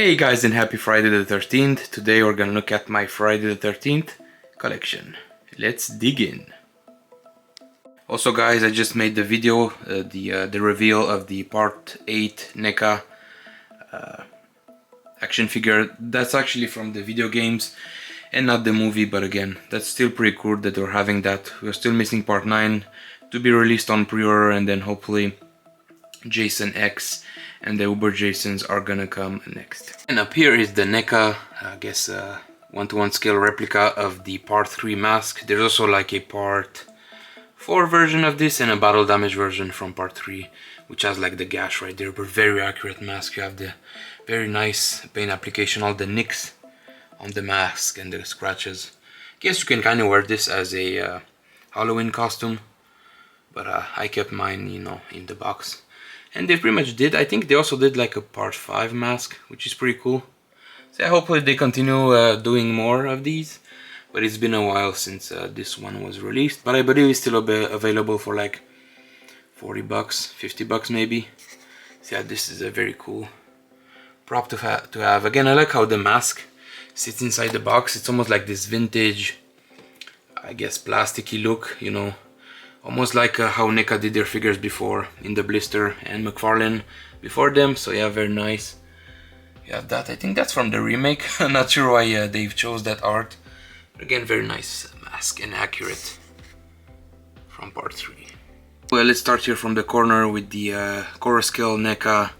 Hey guys, and happy Friday the 13th. Today we're gonna look at my Friday the 13th collection. Let's dig in. Also guys, I just made the video, the reveal of the part 8 NECA action figure. That's actually from the video games and not the movie, but again, that's still pretty cool that we're having that. We're still missing part 9 to be released on pre-order, and then hopefully Jason X and the Uber Jasons are gonna come next. And up here is the NECA, I guess 1:1 scale replica of the part 3 mask. There's also like a part 4 version of this and a battle damage version from part 3, which has like the gash right there, but very accurate mask. You have the very nice paint application, all the nicks on the mask and the scratches. Guess you can kind of wear this as a Halloween costume, but I kept mine, you know, in the box. And they pretty much did. I think they also did like a part 5 mask, which is pretty cool. So hopefully they continue doing more of these. But it's been a while since this one was released. But I believe it's still available for like 40 bucks, 50 bucks maybe. So yeah, this is a very cool prop to have. Again, I like how the mask sits inside the box. It's almost like this vintage, I guess, plasticky look, you know. Almost like how NECA did their figures before in the blister, and McFarlane before them. So yeah, very nice. You have that. I think that's from the remake. I'm not sure why they chose that art. But again, very nice mask and accurate from part 3. Well, let's start here from the corner with the Core Scale NECA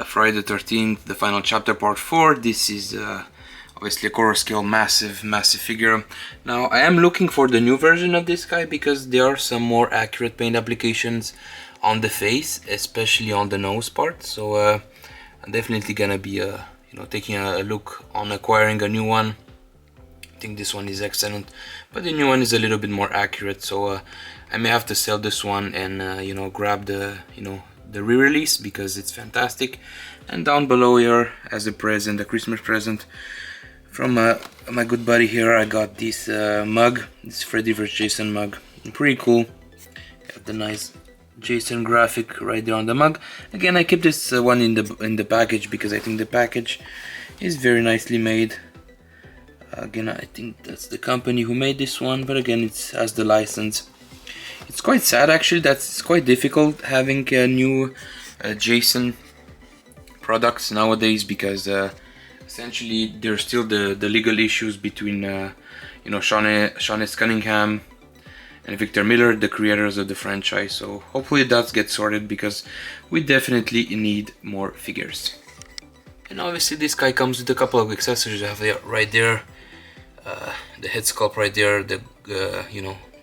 Friday the 13th, the final chapter, part 4. This is obviously a Core Scale massive figure. Now I am looking for the new version of this guy because there are some more accurate paint applications on the face, especially on the nose part. So I'm definitely gonna be taking a look on acquiring a new one. I think this one is excellent, but the new one is a little bit more accurate. So I may have to sell this one and grab the the re-release because it's fantastic. And down below here, as a present, a Christmas present, from my good buddy here, I got this mug, this Freddy vs. Jason mug. Pretty cool. Got the nice Jason graphic right there on the mug. Again, I kept this one in the package because I think the package is very nicely made. Again, I think that's the company who made this one, but again, it has the license. It's quite sad actually. It's quite difficult having new Jason products nowadays because essentially there's still the legal issues between Sean Cunningham and Victor Miller, the creators of the franchise. So hopefully that gets sorted because we definitely need more figures. And obviously this guy comes with a couple of accessories. I have right there the head sculpt right there,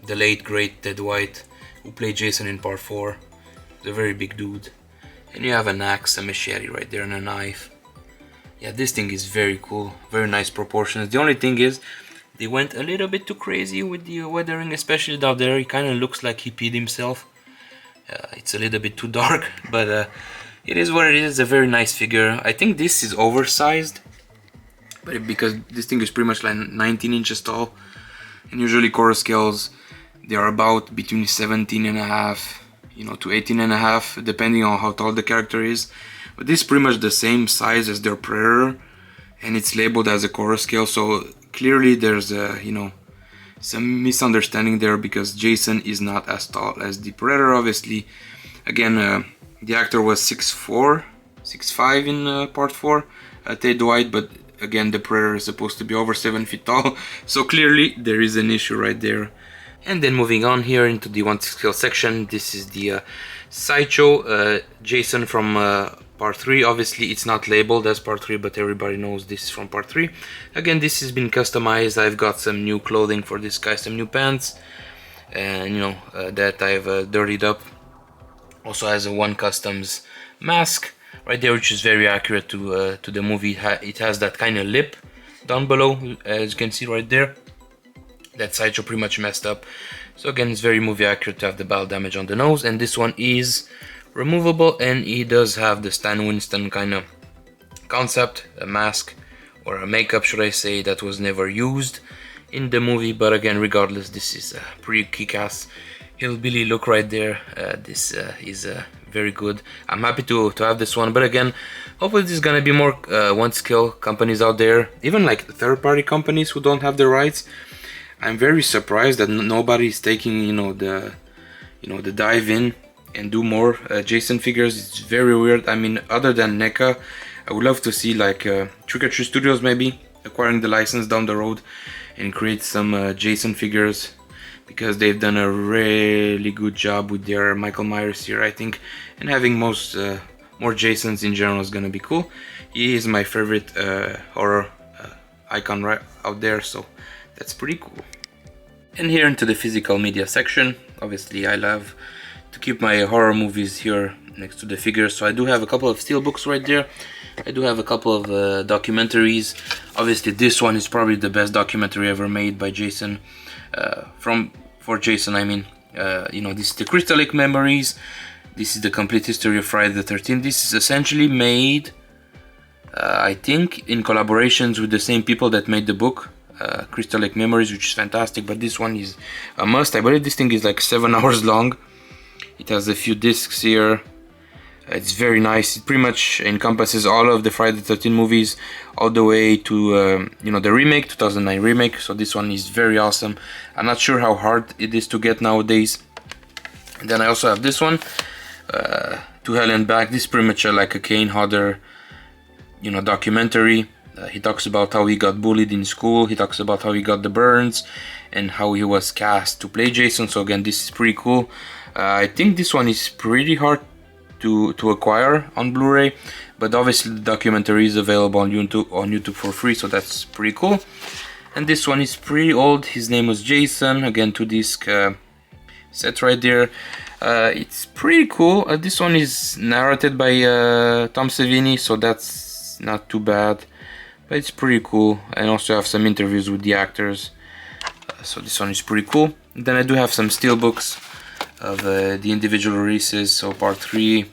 the late great Ted White who played Jason in part 4, the very big dude. And you have an axe, a machete right there, and a knife. Yeah, this thing is very cool, very nice proportions. The only thing is, they went a little bit too crazy with the weathering, especially down there. He kind of looks like he peed himself. It's a little bit too dark, but it is what it is. A very nice figure. I think this is oversized, but because this thing is pretty much like 19 inches tall, and usually Core Scales, they are about between 17.5, to 18.5, depending on how tall the character is. But this is pretty much the same size as their Predator, and it's labeled as a Core Scale, so clearly there's some misunderstanding there because Jason is not as tall as the Predator, obviously. Again, the actor was 6'4", 6'5" in part 4, Ted White, but again the Predator is supposed to be over 7 feet tall, so clearly there is an issue right there. And then moving on here into the 1 scale section, this is the Sideshow Jason from part 3. Obviously it's not labeled as part 3, but everybody knows this is from part 3. Again, this has been customized. I've got some new clothing for this guy, some new pants, and that I've dirtied up. Also has a one customs mask right there, which is very accurate to the movie. It has that kind of lip down below, as you can see right there. That Sideshow pretty much messed up. So again, it's very movie accurate to have the battle damage on the nose, and this one is removable, and he does have the Stan Winston kind of concept, a mask or a makeup, should I say, that was never used in the movie. But again, regardless, this is a pretty kick-ass hillbilly look right there. This is very good. I'm happy to have this one, but again, hopefully there's gonna be more one scale companies out there, even like third-party companies who don't have the rights. I'm very surprised that nobody's taking the dive in and do more Jason figures. It's very weird. I mean, other than NECA, I would love to see like Trick or Treat Studios maybe acquiring the license down the road and create some Jason figures, because they've done a really good job with their Michael Myers here, I think, and having more Jasons in general is gonna be cool. He is my favorite horror icon right out there, so that's pretty cool. And here into the physical media section, obviously I love to keep my horror movies here next to the figures, so I do have a couple of steelbooks right there. I do have a couple of documentaries. Obviously this one is probably the best documentary ever made by Jason, for Jason I mean. This is the Crystal Lake Memories. This is the complete history of Friday the 13th. This is essentially made, I think, in collaborations with the same people that made the book, Crystal Lake Memories, which is fantastic, but this one is a must. I believe this thing is like 7 hours long. It has a few discs here. It's very nice. It pretty much encompasses all of the Friday the 13th movies, all the way to the remake, 2009 remake. So this one is very awesome. I'm not sure how hard it is to get nowadays. And then I also have this one, To Hell and Back. This is pretty much like a Kane Hodder documentary. He talks about how he got bullied in school. He talks about how he got the burns and how he was cast to play Jason. So again, this is pretty cool. I think this one is pretty hard to acquire on Blu-ray, but obviously the documentary is available on YouTube for free, so that's pretty cool. And this one is pretty old. His name was Jason. Again, 2-disc set right there. It's pretty cool. This one is narrated by Tom Savini, so that's not too bad, but it's pretty cool. And also have some interviews with the actors, so this one is pretty cool. And then I do have some steelbooks of the individual releases, so part 3,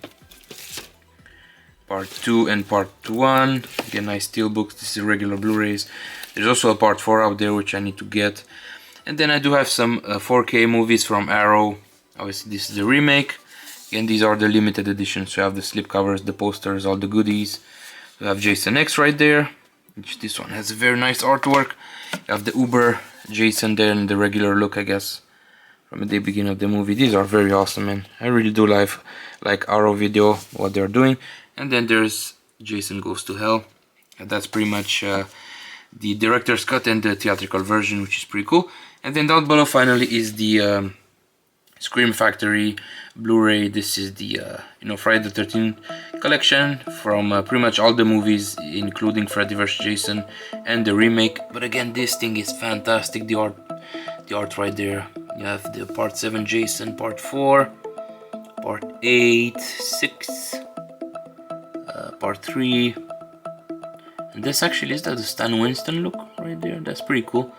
part 2 and part 1. Again, nice steelbooks. This is regular Blu-rays. There's also a part 4 out there which I need to get. And then I do have some 4K movies from Arrow. Obviously this is the remake. Again, these are the limited editions, so you have the slipcovers, the posters, all the goodies. You have Jason X right there, which this one has a very nice artwork. You have the Uber Jason there in the regular look, I guess, from the beginning of the movie. These are very awesome, man. I really do like Arrow Video, what they're doing. And then there's Jason Goes to Hell. And that's pretty much the director's cut and the theatrical version, which is pretty cool. And then down below finally is the Scream Factory Blu-ray. This is the Friday the 13th collection from pretty much all the movies, including Freddy vs. Jason and the remake. But again, this thing is fantastic. The art right there. You have the part 7 Jason, part 4, part 8, 6, part 3. And this actually is that the Stan Winston look right there. That's pretty cool.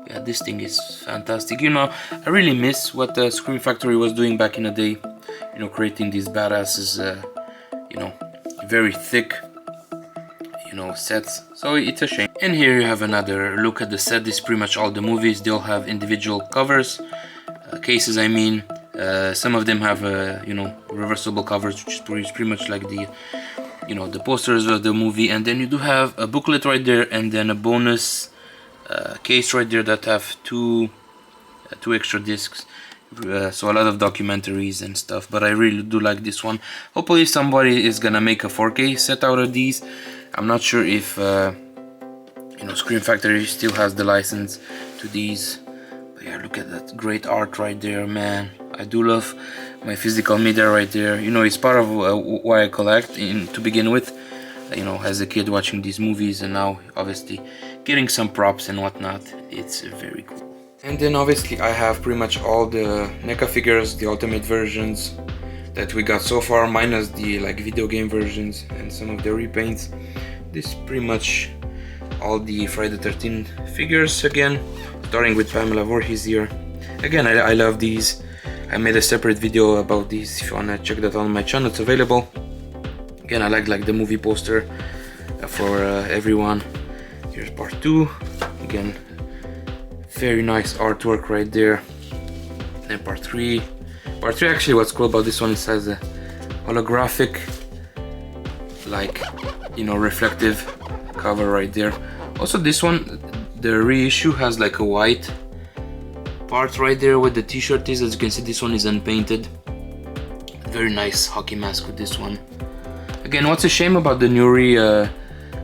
Yeah, this thing is fantastic. I really miss what the Scream Factory was doing back in the day. Creating these badasses, very thick, sets. So it's a shame. And here you have another look at the set. This is pretty much all the movies. They all have individual covers, cases I mean. Some of them have, reversible covers, which is pretty much like the, the posters of the movie. And then you do have a booklet right there, and then a bonus case right there that have two extra discs. So a lot of documentaries and stuff, but I really do like this one. Hopefully somebody is gonna make a 4K set out of these. I'm not sure if Scream Factory still has the license to these. But yeah, look at that great art right there, man. I do love my physical media right there. It's part of why I collect to begin with. As a kid watching these movies, and now obviously getting some props and whatnot. It's very cool. And then obviously I have pretty much all the NECA figures, the ultimate versions that we got so far, minus the video game versions and some of the repaints. This is pretty much all the Friday the 13th figures again, starting with Pamela Voorhees here. Again, I love these. I made a separate video about these. If you wanna check that out on my channel, it's available. Again, I like the movie poster for everyone. Here's part 2. Again, very nice artwork right there. And part 3. Part 3, actually, what's cool about this one is it has a holographic, like, you know, reflective cover right there. Also this one, the reissue has like a white part right there where the t-shirt is. As you can see, this one is unpainted. Very nice hockey mask with this one. Again, what's a shame about the Nuri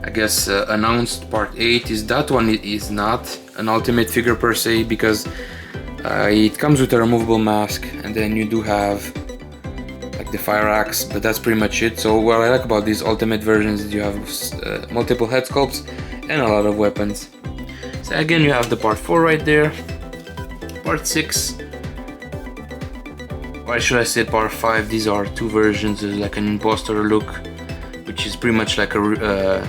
I guess announced part 8 is that one is not an ultimate figure per se, because it comes with a removable mask, and then you do have like the fire axe, but that's pretty much it. So what I like about these ultimate versions is you have multiple head sculpts and a lot of weapons. So again, you have the part 4 right there, part 6, why should I say part 5? These are 2 versions. There's like an imposter look, which is pretty much like a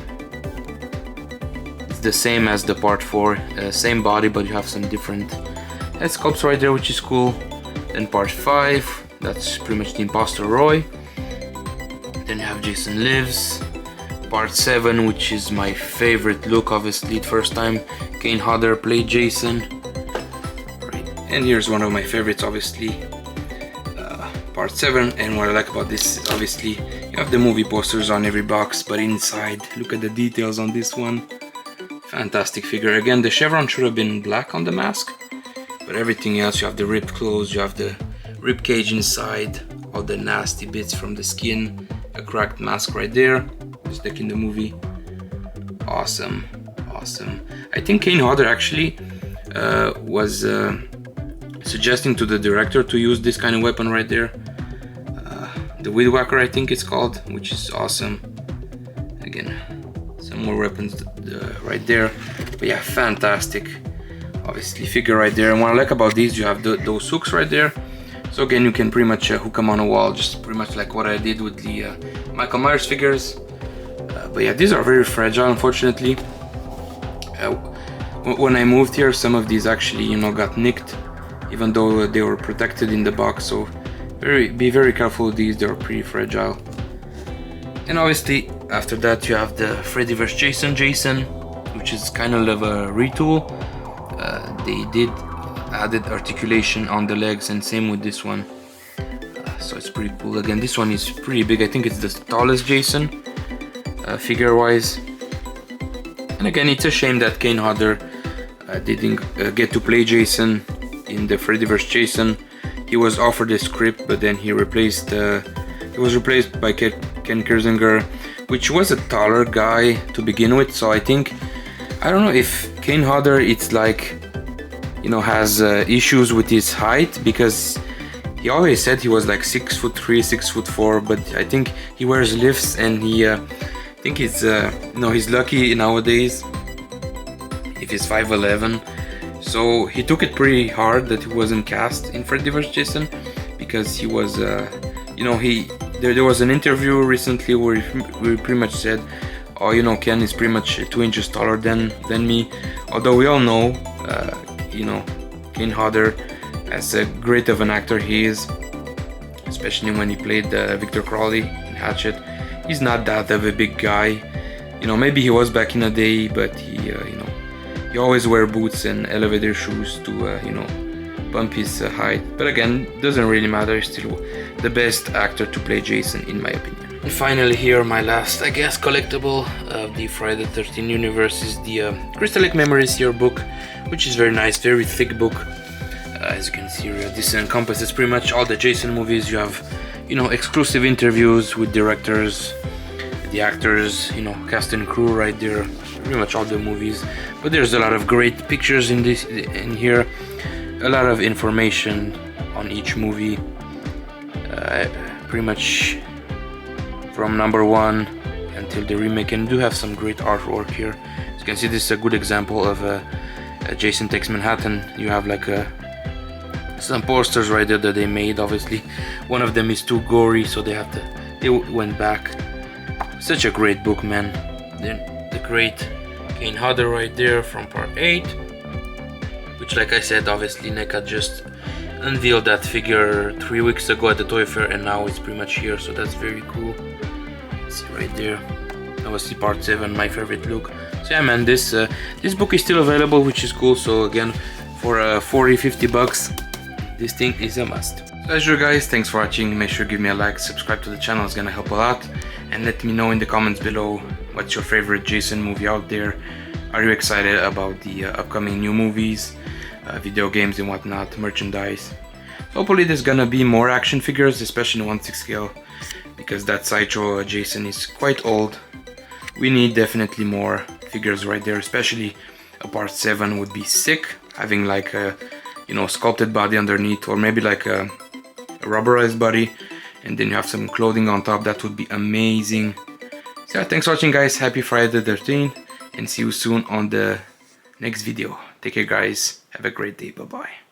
it's the same as the part 4, same body, but you have some different head sculpts right there, which is cool. Then part 5, that's pretty much the imposter Roy. Then you have Jason Lives. Part 7, which is my favorite look, obviously, the first time Kane Hodder played Jason. Right. And here's one of my favorites, obviously, part 7. And what I like about this is obviously you have the movie posters on every box, but inside, look at the details on this one. Fantastic figure. Again, the chevron should have been black on the mask, but everything else, you have the ripped clothes, you have the rib cage inside, all the nasty bits from the skin, a cracked mask right there, just like in the movie. Awesome, awesome. I think Kane Hodder actually was suggesting to the director to use this kind of weapon right there. The Weed Whacker, I think it's called, which is awesome. Again, some more weapons right there. But yeah, fantastic, obviously, figure right there. And what I like about these, you have those hooks right there. So again, you can pretty much hook them on a wall, just pretty much like what I did with the Michael Myers figures. But yeah, these are very fragile, unfortunately. When I moved here, some of these actually, you know, got nicked, even though they were protected in the box. So be very careful with these, they're pretty fragile. And obviously, after that, you have the Freddy vs. Jason, which is kind of a retool. They did added articulation on the legs, and same with this one. So it's pretty cool. Again, this one is pretty big. I think it's the tallest Jason, figure wise. And again, it's a shame that Kane Hodder didn't get to play Jason in the Freddy vs. Jason. He was offered a script, but then he was replaced by Ken Kirzinger, which was a taller guy to begin with. So I don't know if Kane Hodder, it's like, you know, has issues with his height, because he always said he was like 6'3", 6'4", but I think he wears lifts, and he I think he's he's lucky nowadays if he's 5'11". So he took it pretty hard that he wasn't cast in Freddy vs. Jason, because he was there was an interview recently where he pretty much said, oh, you know, Ken is pretty much 2 inches taller than me. Although we all know, you know, Kane Hodder, as great of an actor he is, especially when he played Victor Crowley in Hatchet, he's not that of a big guy. You know, maybe he was back in the day, but he always wear boots and elevator shoes to bump his height. But again, doesn't really matter. He's still the best actor to play Jason, in my opinion. And finally, here, my last, I guess, collectible of the Friday the 13th universe is the Crystal Lake Memories here book, which is very nice, very thick book. As you can see here, this encompasses pretty much all the Jason movies. You have, exclusive interviews with directors, the actors, cast and crew right there, pretty much all the movies. But there's a lot of great pictures in here, a lot of information on each movie, pretty much from number 1 until the remake, and do have some great artwork here. As you can see, this is a good example of a Jason Takes Manhattan. You have like some posters right there that they made. Obviously, one of them is too gory, so they went back. Such a great book, man. Then the great Kane Hodder right there from part 8, which, like I said, obviously NECA just unveiled that figure 3 weeks ago at the toy fair, and now it's pretty much here, so that's very cool. See right there, obviously part 7, my favorite look. So yeah, man, this book is still available, which is cool. So again, for 40-50 bucks, this thing is a must. So As usual guys, thanks for watching. Make sure to give me a like, subscribe to the channel, it's gonna help a lot. And let me know in the comments below what's your favorite Jason movie out there. Are you excited about the upcoming new movies, video games and whatnot, merchandise? Hopefully there's gonna be more action figures, especially in 1/6 scale, because that Sideshow Jason is quite old. We need definitely more figures right there, especially a part 7 would be sick, having like a, you know, sculpted body underneath, or maybe like a rubberized body, and then you have some clothing on top. That would be amazing. So yeah, thanks for watching guys, happy Friday the 13th, and see you soon on the next video. Take care guys, have a great day, bye bye.